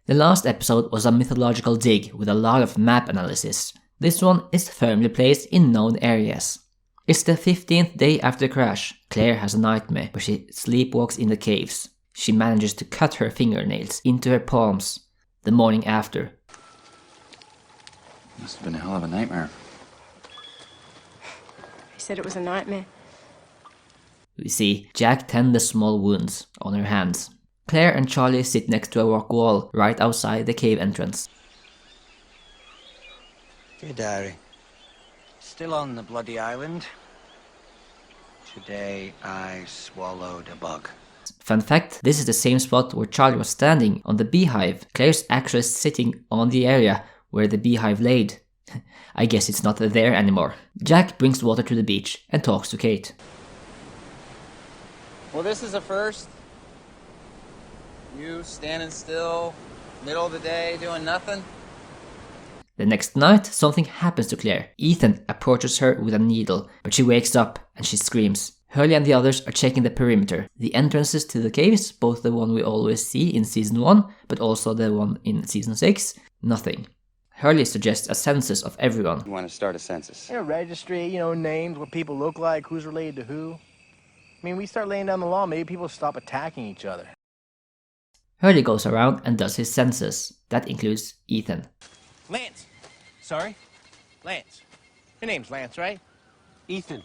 The last episode was a mythological dig with a lot of map analysis. This one is firmly placed in known areas. It's the 15th day after the crash. Claire has a nightmare where she sleepwalks in the caves. She manages to cut her fingernails into her palms. The morning after. Must have been a hell of a nightmare. He said it was a nightmare. We see Jack tend the small wounds on her hands. Claire and Charlie sit next to a rock wall right outside the cave entrance. Dear Diary, still on the bloody island. Today I swallowed a bug. Fun fact, this is the same spot where Charlie was standing on the beehive. Claire's actually sitting on the area where the beehive laid. I guess it's not there anymore. Jack brings water to the beach and talks to Kate. Well, this is a first. You standing still, middle of the day, doing nothing. The next night, something happens to Claire. Ethan approaches her with a needle, but she wakes up and she screams. Hurley and the others are checking the perimeter. The entrances to the caves, both the one we always see in Season 1, but also the one in Season 6, nothing. Hurley suggests a census of everyone. You want to start a census? Yeah, registry, names, what people look like, who's related to who. I mean, we start laying down the law, maybe people stop attacking each other. Hurley goes around and does his census. That includes Ethan. Lance. Sorry? Lance. Your name's Lance, right? Ethan.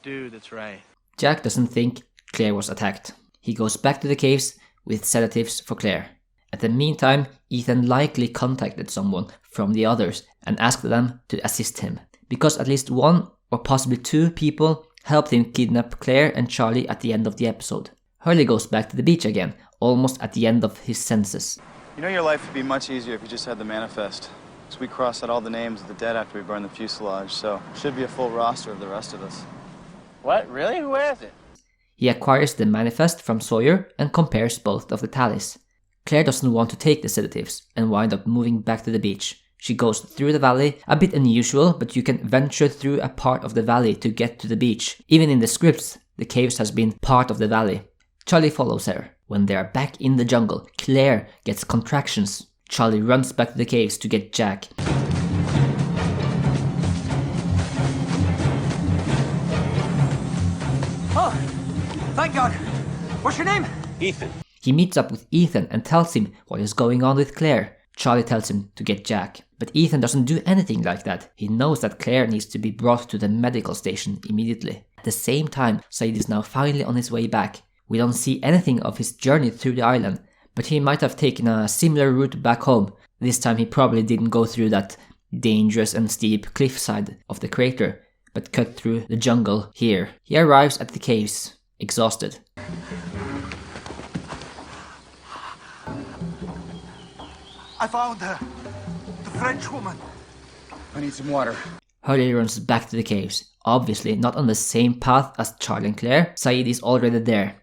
Dude, that's right. Jack doesn't think Claire was attacked. He goes back to the caves with sedatives for Claire. At the meantime, Ethan likely contacted someone from the others and asked them to assist him, because at least one or possibly two people helped him kidnap Claire and Charlie at the end of the episode. Hurley goes back to the beach again, almost at the end of his census. Your life would be much easier if you just had the manifest. So we crossed out all the names of the dead after we burned the fuselage, so should be a full roster of the rest of us. What? Really? Who has it? He acquires the manifest from Sawyer and compares both of the tallies. Claire doesn't want to take the sedatives and wind up moving back to the beach. She goes through the valley, a bit unusual, but you can venture through a part of the valley to get to the beach. Even in the scripts, the caves has been part of the valley. Charlie follows her. When they are back in the jungle, Claire gets contractions. Charlie runs back to the caves to get Jack. Oh, thank God. What's your name? Ethan. He meets up with Ethan and tells him what is going on with Claire. Charlie tells him to get Jack. But Ethan doesn't do anything like that. He knows that Claire needs to be brought to the medical station immediately. At the same time, Saeed is now finally on his way back. We don't see anything of his journey through the island, but he might have taken a similar route back home. This time he probably didn't go through that dangerous and steep cliffside of the crater, but cut through the jungle here. He arrives at the caves, exhausted. I found her. The French woman. I need some water. Hurley runs back to the caves, obviously not on the same path as Charlie and Claire. Saeed is already there.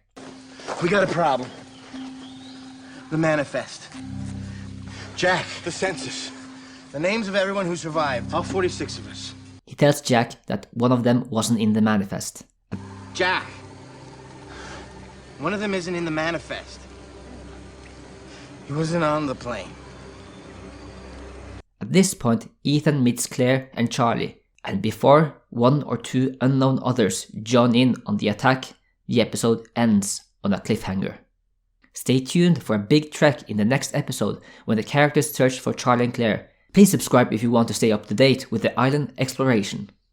We got a problem. The manifest. Jack. The census. The names of everyone who survived. All 46 of us. He tells Jack that one of them wasn't in the manifest. Jack. One of them isn't in the manifest. He wasn't on the plane. At this point, Ethan meets Claire and Charlie, and before one or two unknown others join in on the attack, the episode ends on a cliffhanger. Stay tuned for a big trek in the next episode when the characters search for Charlie and Claire. Please subscribe if you want to stay up to date with the island exploration.